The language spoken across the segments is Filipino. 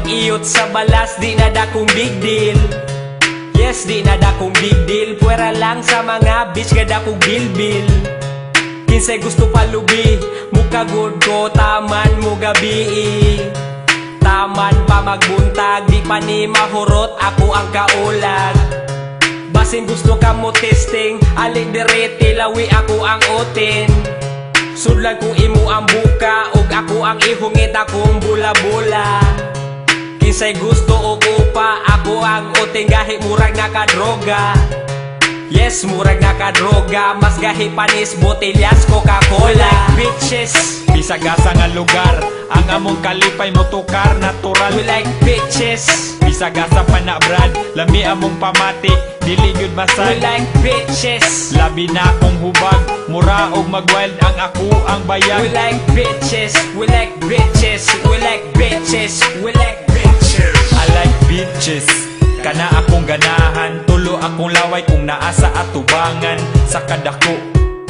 mag-iyot sa balas, di na dakong big deal. Yes, di na dakong big deal. Pwera lang sa mga bitch, gada kong bilbil. Kinsay gusto palubi, mukha good ko, taman mo gabi. Taman pa magbuntag, di pa ni mahurot, ako ang kaulag. Basin gusto ka mo testing, alik direte, lawi ako ang otin. Sudlan kung imo ang buka, ug ako ang ihungit akong bula-bula. Kinsay gusto o upa, ako ang oting gahi murag nakadroga. Yes, murag nakadroga, mas gahi panis botellas Coca-Cola. Like bitches, bisag asa nga lugar, ang among kalipay mo tukar natural. we like bitches. Bisag asa pa na brad, lami among pamati, dili gyud We masal. like bitches. Labi na akong hubag, mura og magwild ang ako ang We bayag. like bitches. We like bitches. We like bitches. We like bitches. I like bitches, kana akong ganahan, tulo akong laway kung naa sa atubangan. Sa kadako,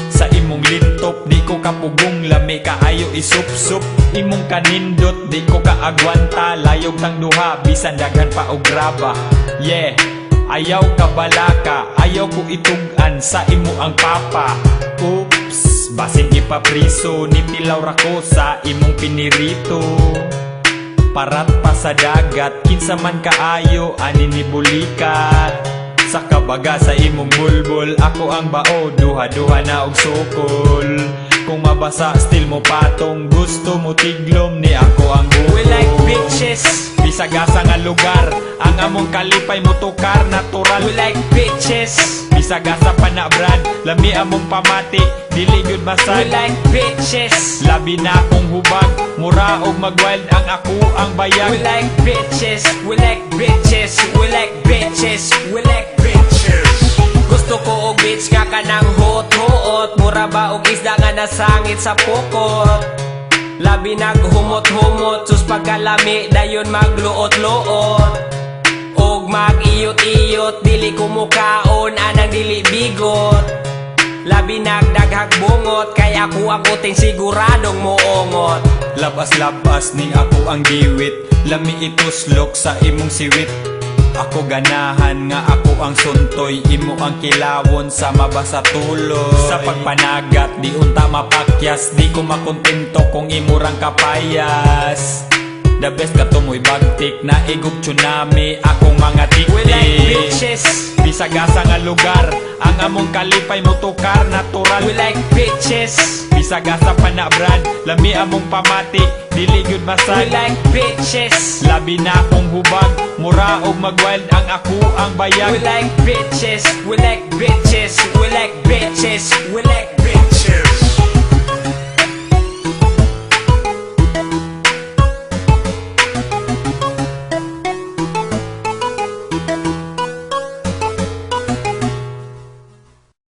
sa imong lintop, di ko kapugong, lami kaayo isup-sup. Imong kanindot, di ko kaagwanta, layog tang duha, bisan daghan pa og graba. Yeah, ayaw ka balaka, ayaw ko itugan, sa imo ang papa. Oops, basin ipapriso, nitilaw ra ko sa imong pinirito. Parat pa sa dagat, kinsa man kaayo, ani ni bulikat. Sa kabaga sa imong bulbul, ako ang bao, duha-duha na og sukol. Kung mabasa, still mo patong, gusto mo tiglom, ni ako ang buo. We like bitches. Bisag asa nga lugar, ang among kalipay mo tukar natural. We like bitches. Bisag asa pa na brad, lami among pamati, dili gyud We masal. like bitches. Labi na akong hubag, mura og magwild ang ako ang We bayag. like bitches. We like bitches. We like bitches. We like bitches. Gusto ko og bitch ka kanang hot-hot, mura ba og isda nga nasangit sa pukot. Labi naghumot-humot, sus pagkalami dayon magluot-luot. Og mag-iyot-iyot, dili kumukaon anang dili bigot. Labi nagdaghag bungot, kay ako ang uting siguradong moongot. Labas-labas ni ako ang giwit, lami ituslok sa imong siwit. Ako ganahan nga ako ang suntoy, imo ang kilawon sa mabasa tulo. Sa pagpanagat, di unta mapakyas, di ko makontento kung imurang kapayas. The best ka tumoy bagtik, na igog tsunami, akong mga tiktik. We like bitches. Bisag asa nga lugar, ang among kalipay mo tukar natural. We like bitches. Bisag asa pa na brad, lami among pamati, dili gyud We masal. like bitches. Labi na akong hubag, mura og magwild ang ako ang We bayag. like bitches. We like bitches.